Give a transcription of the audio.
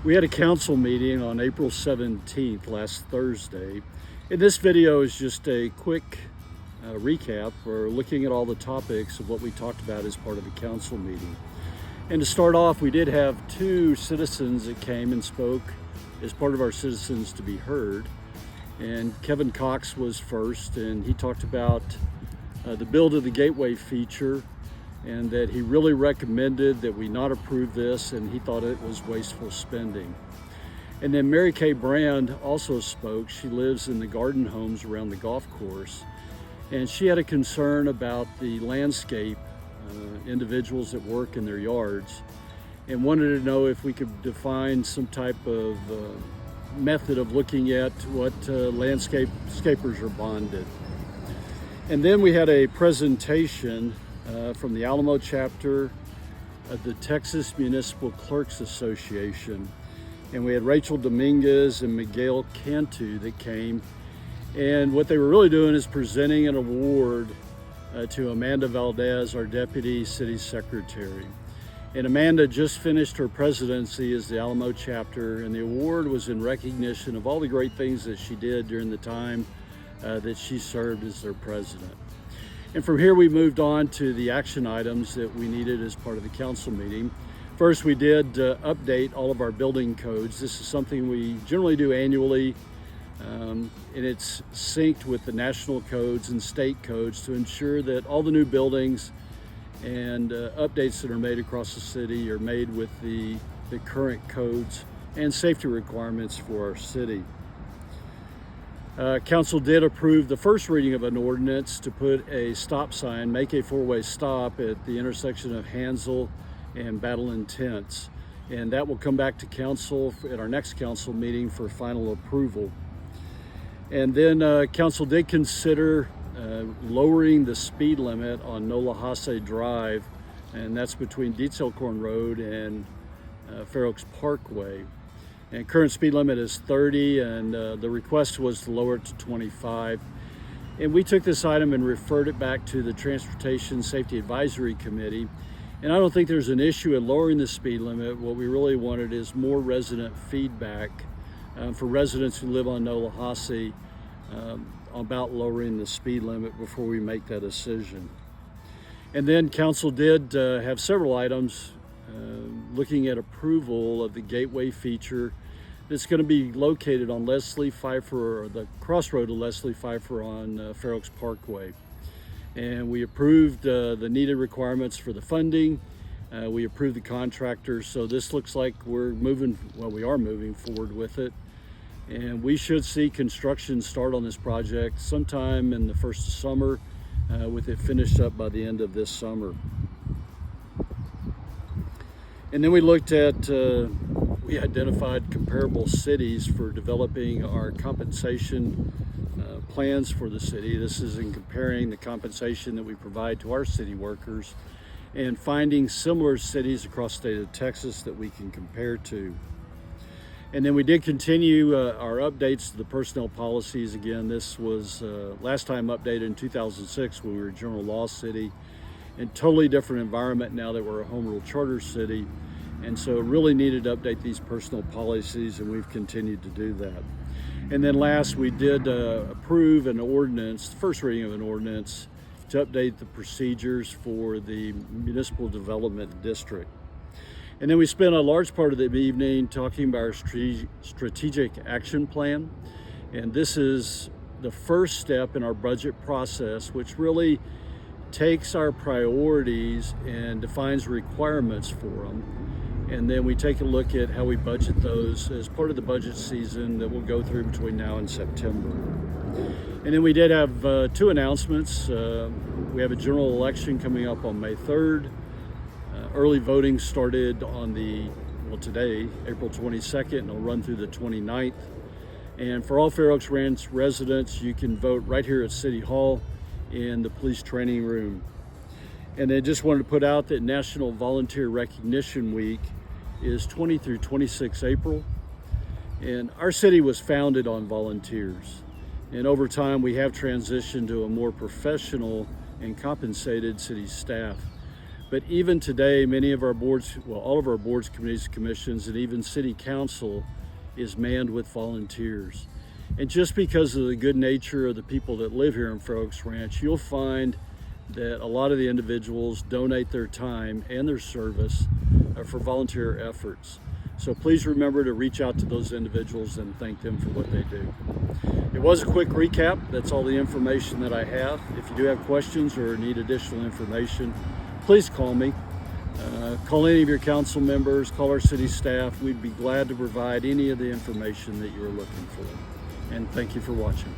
We had a council meeting on April 17th, last Thursday. And this video is just a quick recap or looking at all the topics of what we talked about as part of the council meeting. And to start off, we did have two citizens that came and spoke as part of our Citizens to be Heard. And Kevin Cox was first, and he talked about the build of the gateway feature, and that he really recommended that we not approve this, and he thought it was wasteful spending. And then Mary Kay Brand also spoke. She lives in the garden homes around the golf course, and she had a concern about the landscape individuals that work in their yards, and wanted to know if we could define some type of method of looking at what landscapers are bonded. And then we had a presentation from the Alamo chapter of the Texas Municipal Clerks Association. And we had Rachel Dominguez and Miguel Cantu that came. And what they were really doing is presenting an award to Amanda Valdez, our Deputy City Secretary. And Amanda just finished her presidency as the Alamo chapter, and the award was in recognition of all the great things that she did during the time that she served as their president. And from here we moved on to the action items that we needed as part of the council meeting. First, we did update all of our building codes. This is something we generally do annually, and it's synced with the national codes and state codes to ensure that all the new buildings and updates that are made across the city are made with the current codes and safety requirements for our city. Council did approve the first reading of an ordinance to put a stop sign, make a four-way stop at the intersection of Hansel and Battle Intense. And that will come back to council at our next council meeting for final approval. And then council did consider lowering the speed limit on Nolahase Drive, and that's between Dietz Elkhorn Road and Fair Oaks Parkway. And current speed limit is 30, and the request was to lower it to 25. And we took this item and referred it back to the Transportation Safety Advisory Committee. And I don't think there's an issue in lowering the speed limit. What we really wanted is more resident feedback for residents who live on Nolahase about lowering the speed limit before we make that decision. And then council did have several items looking at approval of the gateway feature that's going to be located on Leslie Pfeiffer, or the crossroad of Leslie Pfeiffer on Fair Oaks Parkway. And we approved the needed requirements for the funding. We approved the contractors, so this looks like we are moving forward with it. And we should see construction start on this project sometime in the first of summer, with it finished up by the end of this summer. And then we looked at, we identified comparable cities for developing our compensation plans for the city. This is in comparing the compensation that we provide to our city workers and finding similar cities across the state of Texas that we can compare to. And then we did continue our updates to the personnel policies. Again, this was last time updated in 2006 when we were a general law city, and totally different environment now that we're a home rule charter city. And so really needed to update these personnel policies, and we've continued to do that. And then last, we did approve an ordinance, the first reading of an ordinance, to update the procedures for the municipal development district. And then we spent a large part of the evening talking about our strategic action plan. And this is the first step in our budget process, which really takes our priorities and defines requirements for them. And then we take a look at how we budget those as part of the budget season that we'll go through between now and September. And then we did have two announcements. We have a general election coming up on May 3rd. Early voting started on today, April 22nd, and it'll run through the 29th. And for all Fair Oaks Ranch residents, you can vote right here at City Hall in the police training room. And then just wanted to put out that National Volunteer Recognition Week is 20 through 26 April. And our city was founded on volunteers. And over time, we have transitioned to a more professional and compensated city staff. But even today, many of our boards, well, all of our boards, committees, commissions, and even city council is manned with volunteers. And just because of the good nature of the people that live here in Fair Oaks Ranch, you'll find that a lot of the individuals donate their time and their service for volunteer efforts. So please remember to reach out to those individuals and thank them for what they do. It was a quick recap. That's all the information that I have. If you do have questions or need additional information, please call me. Call any of your council members, call our city staff. We'd be glad to provide any of the information that you're looking for. And thank you for watching.